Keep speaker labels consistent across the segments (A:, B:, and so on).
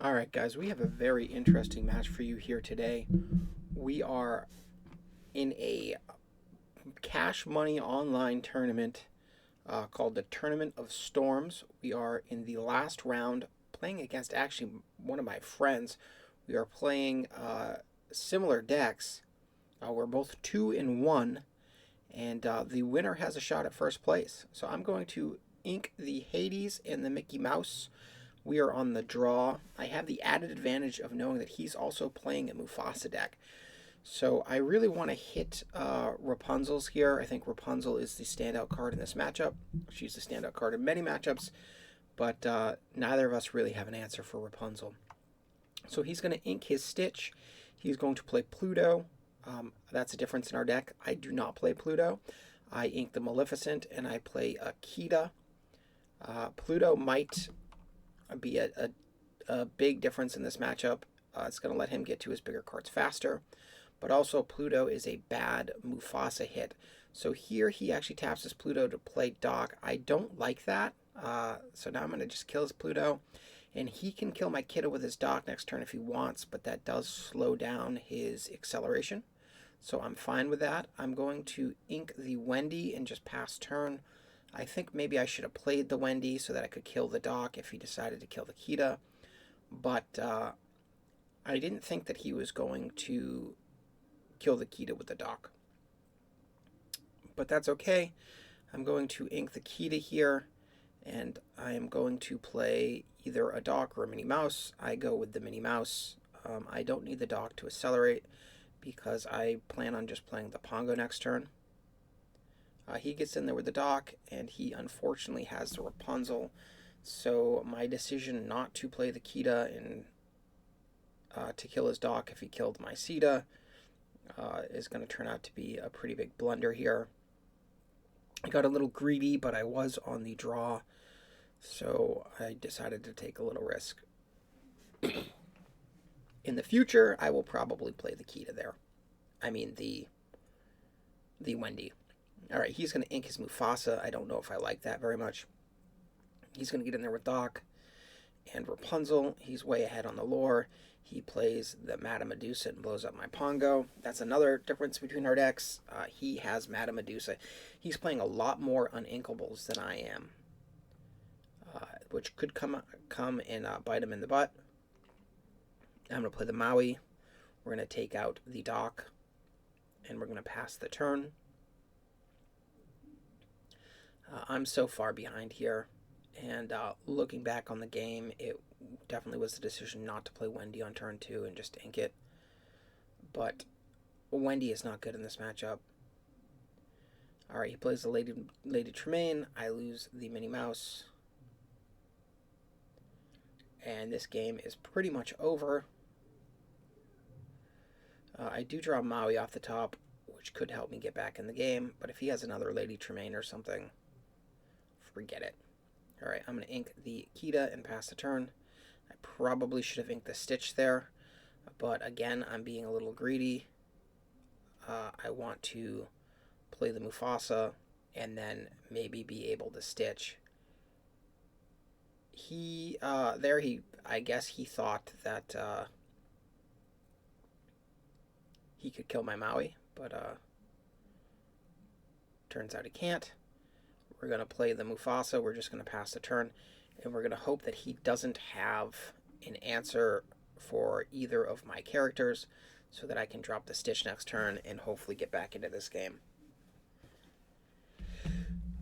A: Alright guys, we have a very interesting match for you here today. We are in a cash money online tournament called the Tournament of Storms. We are in the last round playing against actually one of my friends. We are playing similar decks. We're both 2-1, and the winner has a shot at first place. So I'm going to ink the Hades and the Mickey Mouse. We are on the draw. I have the added advantage of knowing that he's also playing a Mufasa deck. So I really want to hit Rapunzel's here. I think Rapunzel is the standout card in this matchup. She's the standout card in many matchups, but neither of us really have an answer for Rapunzel. So he's going to ink his Stitch. He's going to play Pluto. That's a difference in our deck. I do not play Pluto. I ink the Maleficent, and I play Akita. Pluto might be a big difference in this matchup. It's going to let him get to his bigger cards faster. But also Pluto is a bad Mufasa hit. So here he actually taps his Pluto to play Doc. I don't like that. So now I'm going to just kill his Pluto. And he can kill my Kiddo with his Doc next turn if he wants, but that does slow down his acceleration. So I'm fine with that. I'm going to ink the Wendy and just pass turn. I think maybe I should have played the Wendy so that I could kill the Doc if he decided to kill the Kita. But I didn't think that he was going to kill the Kita with the Doc. But that's okay. I'm going to ink the Kita here, and I am going to play either a Doc or a Minnie Mouse. I go with the Minnie Mouse. I don't need the Doc to accelerate because I plan on just playing the Pongo next turn. He gets in there with the Doc, and he unfortunately has the Rapunzel. So my decision not to play the Kita and to kill his Doc if he killed my Sita is going to turn out to be a pretty big blunder here. I got a little greedy, but I was on the draw, so I decided to take a little risk. In the future, I will probably play the Kita there. I mean the Wendy. Alright, he's going to ink his Mufasa. I don't know if I like that very much. He's going to get in there with Doc and Rapunzel. He's way ahead on the lore. He plays the Madame Medusa and blows up my Pongo. That's another difference between our decks. He has Madame Medusa. He's playing a lot more uninkables than I am, which could come and bite him in the butt. I'm going to play the Maui. We're going to take out the Doc, and we're going to pass the turn. I'm so far behind here, and looking back on the game, it definitely was the decision not to play Wendy on turn 2 and just ink it. But Wendy is not good in this matchup. Alright, he plays the Lady Tremaine. I lose the Minnie Mouse. And this game is pretty much over. I do draw Maui off the top, which could help me get back in the game. But if he has another Lady Tremaine or something, forget it. Alright, I'm going to ink the Kita and pass the turn. I probably should have inked the Stitch there, but again, I'm being a little greedy. I want to play the Mufasa and then maybe be able to Stitch. I guess he thought that he could kill my Maui, but turns out he can't. We're going to play the Mufasa. We're just going to pass the turn, and we're going to hope that he doesn't have an answer for either of my characters so that I can drop the Stitch next turn and hopefully get back into this game.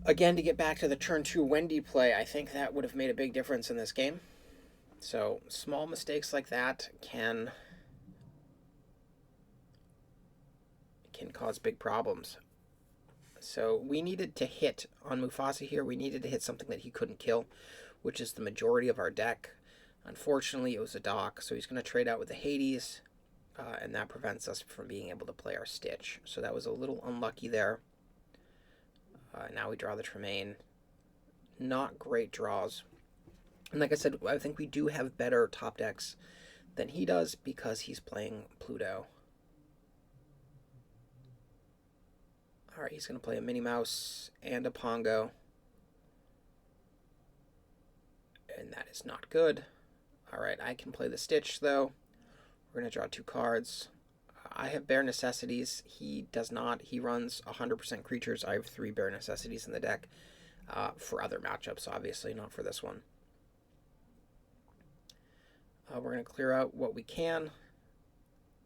A: Again, to get back to the turn 2 Wendy play, I think that would have made a big difference in this game. So small mistakes like that can cause big problems. So we needed to hit on Mufasa here. We needed to hit something that he couldn't kill, which is the majority of our deck. Unfortunately, it was a Doc, so he's going to trade out with the Hades, and that prevents us from being able to play our Stitch. So that was a little unlucky there. Now we draw the Tremaine. Not great draws. And like I said, I think we do have better top decks than he does because he's playing Pluto. Alright, he's going to play a Minnie Mouse and a Pongo. And that is not good. Alright, I can play the Stitch, though. We're going to draw 2 cards. I have Bare Necessities. He does not. He runs 100% creatures. I have 3 Bare Necessities in the deck for other matchups, obviously, not for this one. We're going to clear out what we can.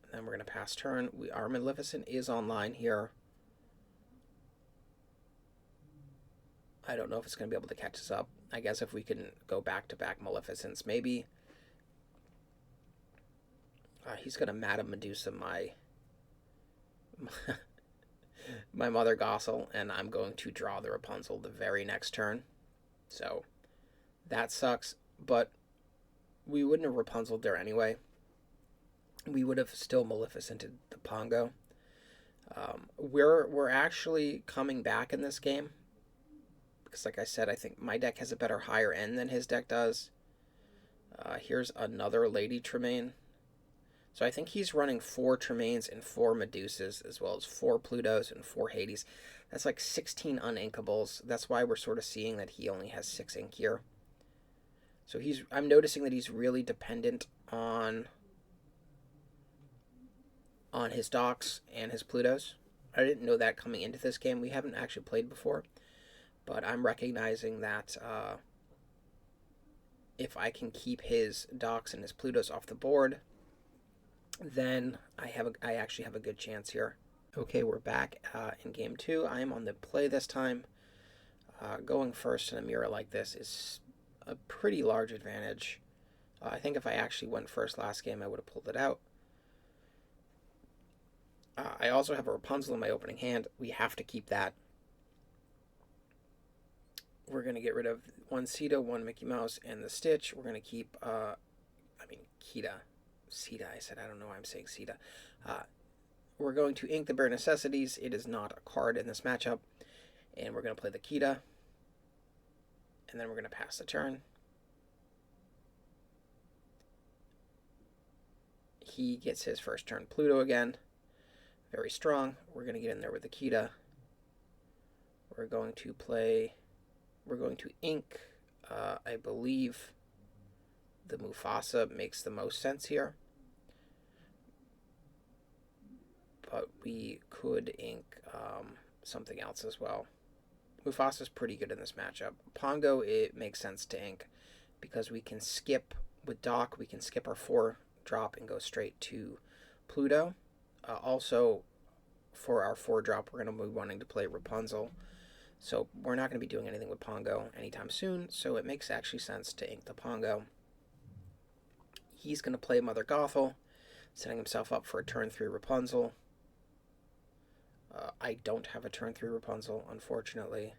A: And then we're going to pass turn. Our Maleficent is online here. I don't know if it's going to be able to catch us up. I guess if we can go back-to-back Maleficents, maybe. He's going to Madame Medusa my Mother Gothel, and I'm going to draw the Rapunzel the very next turn. So that sucks, but we wouldn't have Rapunzeled there anyway. We would have still Maleficented the Pongo. We're actually coming back in this game. Because like I said, I think my deck has a better higher end than his deck does. Here's another Lady Tremaine. So I think he's running 4 Tremaines and 4 Medusas, as well as 4 Plutos and 4 Hades. That's like 16 uninkables. That's why we're sort of seeing that he only has 6 ink here. So I'm noticing that he's really dependent on his docks and his Plutos. I didn't know that coming into this game. We haven't actually played before. But I'm recognizing that if I can keep his docks and his Plutos off the board, then I actually have a good chance here. Okay, we're back in game 2. I am on the play this time. Going first in a mirror like this is a pretty large advantage. I think if I actually went first last game, I would have pulled it out. I also have a Rapunzel in my opening hand. We have to keep that. We're going to get rid of 1 Sita, 1 Mickey Mouse, and the Stitch. We're going to keep, Kita. Sita, I said. I don't know why I'm saying Sita. We're going to ink the Bare Necessities. It is not a card in this matchup. And we're going to play the Kita. And then we're going to pass the turn. He gets his first turn Pluto again. Very strong. We're going to get in there with the Kita. We're going to ink, I believe the Mufasa makes the most sense here. But we could ink something else as well. Mufasa's pretty good in this matchup. Pongo, it makes sense to ink because we can skip with Doc, we can skip our 4 drop and go straight to Pluto. Also, for our 4 drop, we're going to be wanting to play Rapunzel. So we're not going to be doing anything with Pongo anytime soon, so it makes actually sense to ink the Pongo. He's going to play Mother Gothel, setting himself up for a turn 3 Rapunzel. I don't have a turn 3 Rapunzel, unfortunately.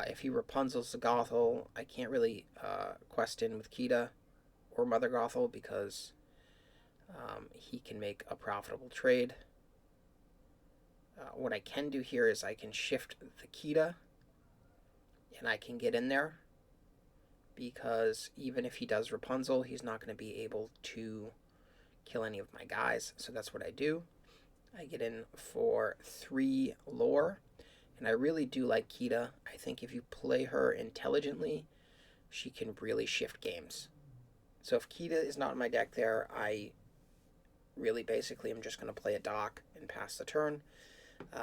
A: If he Rapunzels the Gothel, I can't really quest in with Kita or Mother Gothel because he can make a profitable trade. What I can do here is I can shift the Kita and I can get in there because even if he does Rapunzel, he's not going to be able to kill any of my guys. So that's what I do. I get in for 3 lore, and I really do like Kita. I think if you play her intelligently, she can really shift games. So if Kita is not in my deck there, I really basically am just going to play a Doc and pass the turn.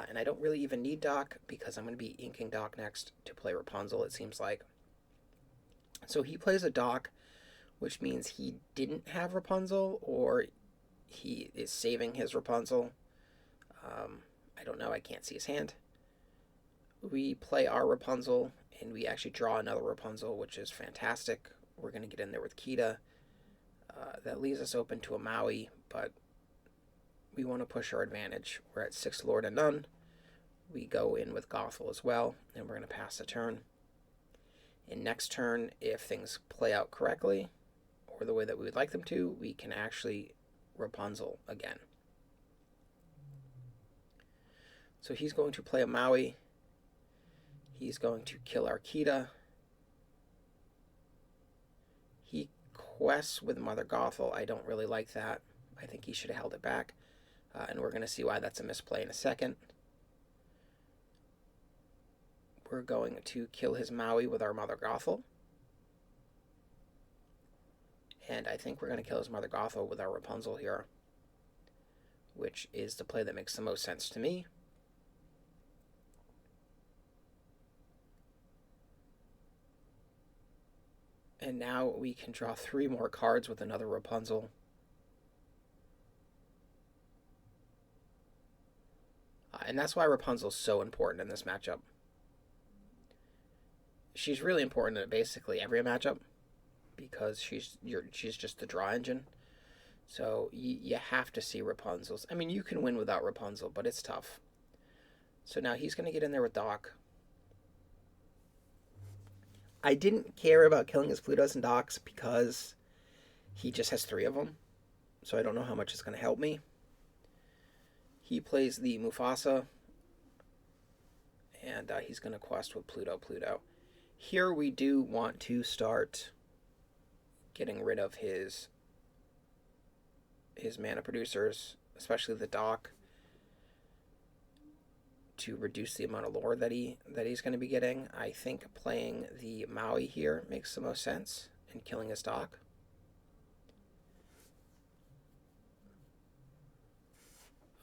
A: And I don't really even need Doc because I'm going to be inking Doc next to play Rapunzel, it seems like. So he plays a Doc, which means he didn't have Rapunzel or he is saving his Rapunzel. I don't know. I can't see his hand. We play our Rapunzel and we actually draw another Rapunzel, which is fantastic. We're going to get in there with Kita. That leaves us open to a Maui, but we want to push our advantage. We're at 6 Lord and none. We go in with Gothel as well, and we're going to pass the turn. And next turn, if things play out correctly, or the way that we would like them to, we can actually Rapunzel again. So he's going to play a Maui. He's going to kill our Kita. He quests with Mother Gothel. I don't really like that. I think he should have held it back. And we're going to see why that's a misplay in a second. We're going to kill his Maui with our Mother Gothel. And I think we're going to kill his Mother Gothel with our Rapunzel here, which is the play that makes the most sense to me. And now we can draw 3 more cards with another Rapunzel. And that's why Rapunzel's so important in this matchup. She's really important in basically every matchup because she's just the draw engine. So you have to see Rapunzel's. I mean, you can win without Rapunzel, but it's tough. So now he's going to get in there with Doc. I didn't care about killing his Plutos and Docs because he just has 3 of them. So I don't know how much it's going to help me. He plays the Mufasa. And he's going to quest with Pluto. Here we do want to start getting rid of his mana producers, especially the Doc, to reduce the amount of lore that he's going to be getting. I think playing the Maui here makes the most sense, and killing his Doc.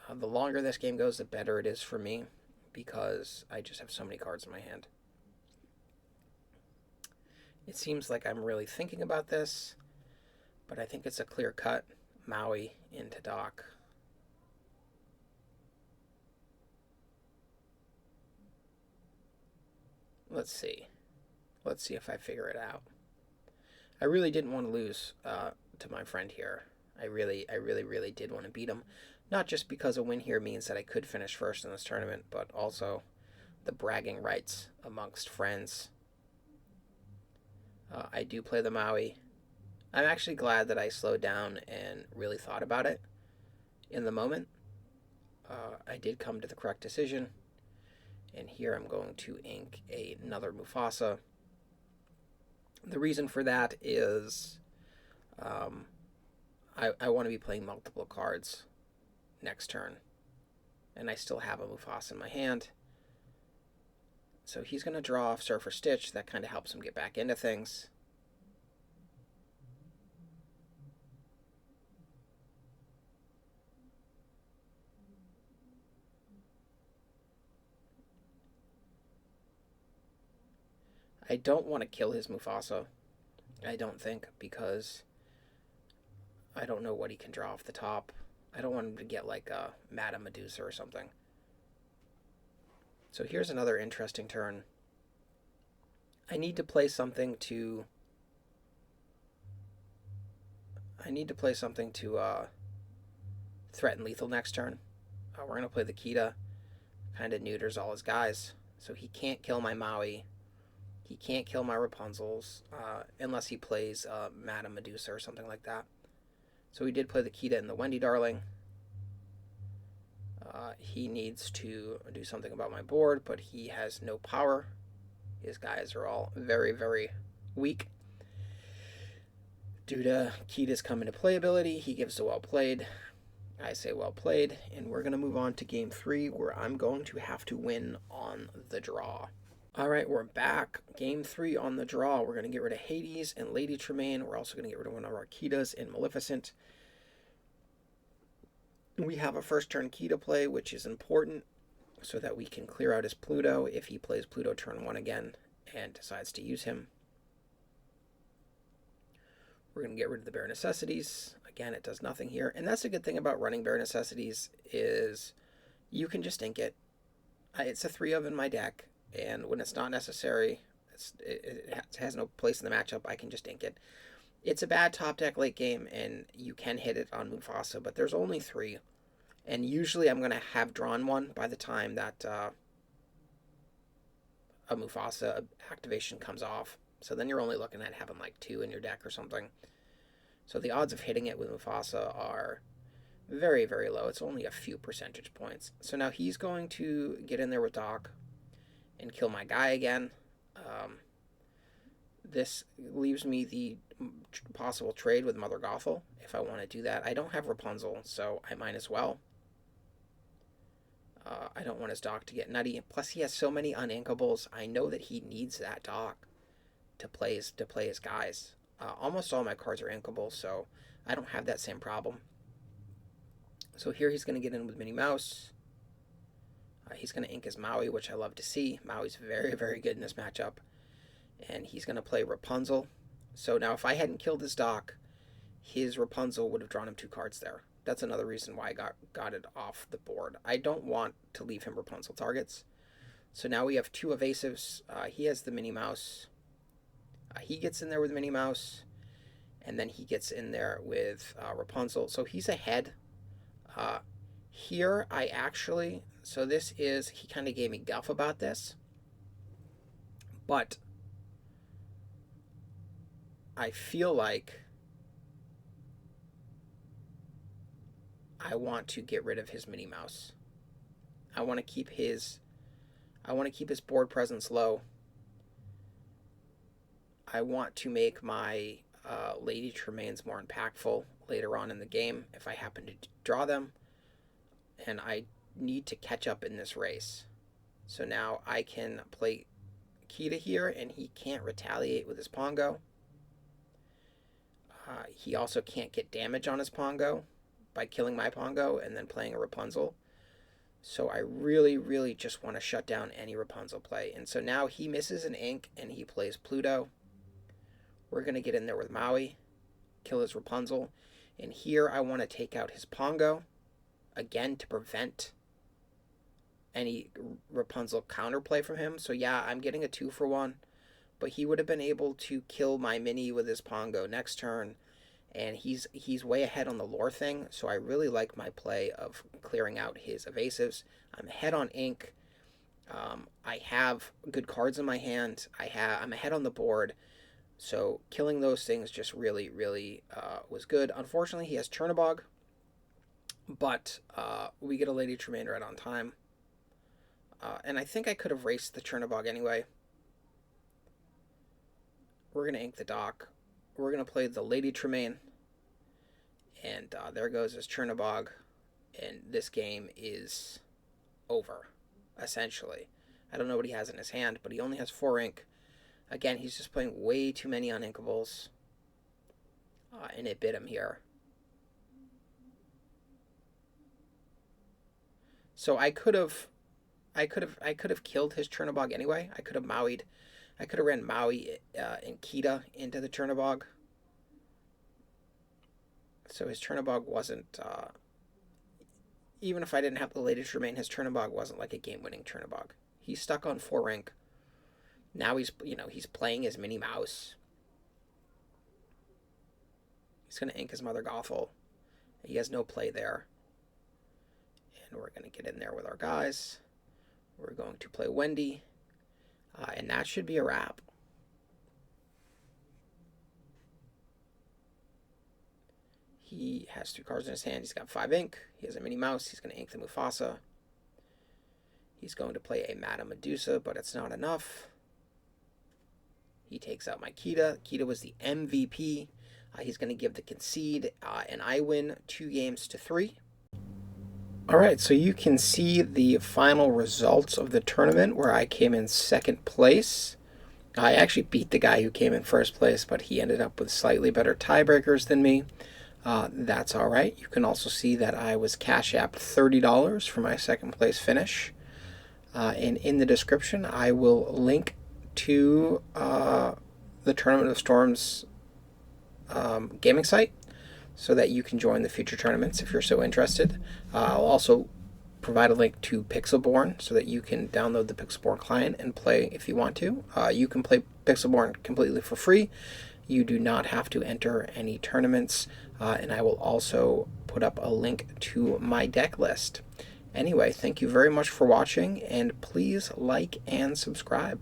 A: The longer this game goes, the better it is for me, because I just have so many cards in my hand. It seems like I'm really thinking about this, but I think it's a clear cut Maui into Doc. Let's see if I figure it out. I really didn't want to lose to my friend here. I really did want to beat him. Not just because a win here means that I could finish first in this tournament, but also the bragging rights amongst friends. I do play the Maui. I'm actually glad that I slowed down and really thought about it in the moment. I did come to the correct decision. And here I'm going to ink another Mufasa. The reason for that is I want to be playing multiple cards next turn. And I still have a Mufasa in my hand. So he's going to draw off Surfer Stitch. That kind of helps him get back into things. I don't want to kill his Mufasa. I don't think, because I don't know what he can draw off the top. I don't want him to get like a Madame Medusa or something. So here's another interesting turn. I need to play something to threaten lethal next turn. We're going to play the Kita. Kind of neuters all his guys. So he can't kill my Maui. He can't kill my Rapunzels unless he plays Madame Medusa or something like that. So he did play the Kita and the Wendy Darling. He needs to do something about my board, but he has no power. His guys are all very, very weak. Due to Kita's come into playability, he gives a well played. I say well played, and we're going to move on to game 3, where I'm going to have to win on the draw. All right, we're back. Game 3 on the draw. We're going to get rid of Hades and Lady Tremaine. We're also going to get rid of one of our Kitas and Maleficent. We have a first turn Kita play, which is important so that we can clear out his Pluto if he plays Pluto turn 1 again and decides to use him. We're going to get rid of the Bare Necessities. Again, it does nothing here. And that's a good thing about running Bare Necessities is you can just ink it. It's a 3 of in my deck. And when it's not necessary, it has no place in the matchup, I can just ink it. It's a bad top deck late game, and you can hit it on Mufasa, but there's only 3. And usually I'm going to have drawn one by the time that a Mufasa activation comes off. So then you're only looking at having like 2 in your deck or something. So the odds of hitting it with Mufasa are very, very low. It's only a few percentage points. So now he's going to get in there with Doc and kill my guy again. This leaves me the possible trade with Mother Gothel if I want to do that. I don't have Rapunzel, so I might as well. I don't want his Doc to get nutty. Plus, he has so many uninkables. I know that he needs that Doc to play his guys. Almost all my cards are inkable, so I don't have that same problem. So here he's going to get in with Minnie Mouse. He's going to ink his Maui, which I love to see. Maui's very, very good in this matchup. And he's going to play Rapunzel. So now if I hadn't killed his Doc, his Rapunzel would have drawn him 2 cards there. That's another reason why I got it off the board. I don't want to leave him Rapunzel targets. So now we have 2 evasives. He has the Minnie Mouse. He gets in there with Minnie Mouse. And then he gets in there with Rapunzel. So he's ahead. Here I actually... So this is... He kind of gave me guff about this. But I feel like I want to get rid of his Minnie Mouse. I want to keep his board presence low. I want to make my Lady Tremaines more impactful later on in the game if I happen to draw them. And I need to catch up in this race. So now I can play Kita here, and he can't retaliate with his Pongo. He also can't get damage on his Pongo by killing my Pongo and then playing a Rapunzel. So I really, really just want to shut down any Rapunzel play. And so now he misses an ink and he plays Pluto. We're going to get in there with Maui, kill his Rapunzel. And here I want to take out his Pongo, again, to prevent any Rapunzel counterplay from him. So yeah, I'm getting a 2-for-1. But he would have been able to kill my Minnie with his Pongo next turn. And he's way ahead on the lore thing, so I really like my play of clearing out his evasives. I'm ahead on ink. I have good cards in my hand. I'm ahead on the board. So killing those things just really, really was good. Unfortunately, he has Chernabog, but we get a Lady Tremaine right on time. And I think I could have raced the Chernabog anyway. We're going to ink the Doc. We're going to play the Lady Tremaine. And there goes his Chernabog. And this game is over, essentially. I don't know what he has in his hand, but he only has 4 ink. Again, he's just playing way too many uninkables. And it bit him here. So I could have killed his Chernabog anyway. I could have ran Maui and Kita into the Chernabog. So his Chernabog wasn't, even if I didn't have the Lady Tremaine, his Chernabog wasn't like a game-winning Chernabog. He's stuck on 4 ink. Now he's playing his Minnie Mouse. He's going to ink his Mother Gothel. He has no play there. And we're going to get in there with our guys. We're going to play Wendy. And that should be a wrap. He has 2 cards in his hand. He's got 5 ink. He has a Minnie Mouse. He's going to ink the Mufasa. He's going to play a Madame Medusa, but it's not enough. He takes out my Kita. Kita was the MVP. He's going to give the concede, and I win 2-3. All right, so you can see the final results of the tournament where I came in 2nd place. I actually beat the guy who came in 1st place, but he ended up with slightly better tiebreakers than me. That's all right. You can also see that I was cash-apped $30 for my 2nd place finish. And in the description, I will link to the Tournament of Storms gaming site so that you can join the future tournaments if you're so interested. I'll also provide a link to Pixelborn so that you can download the Pixelborn client and play if you want to. You can play Pixelborn completely for free. You do not have to enter any tournaments, and I will also put up a link to my deck list. Anyway, thank you very much for watching, and please like and subscribe.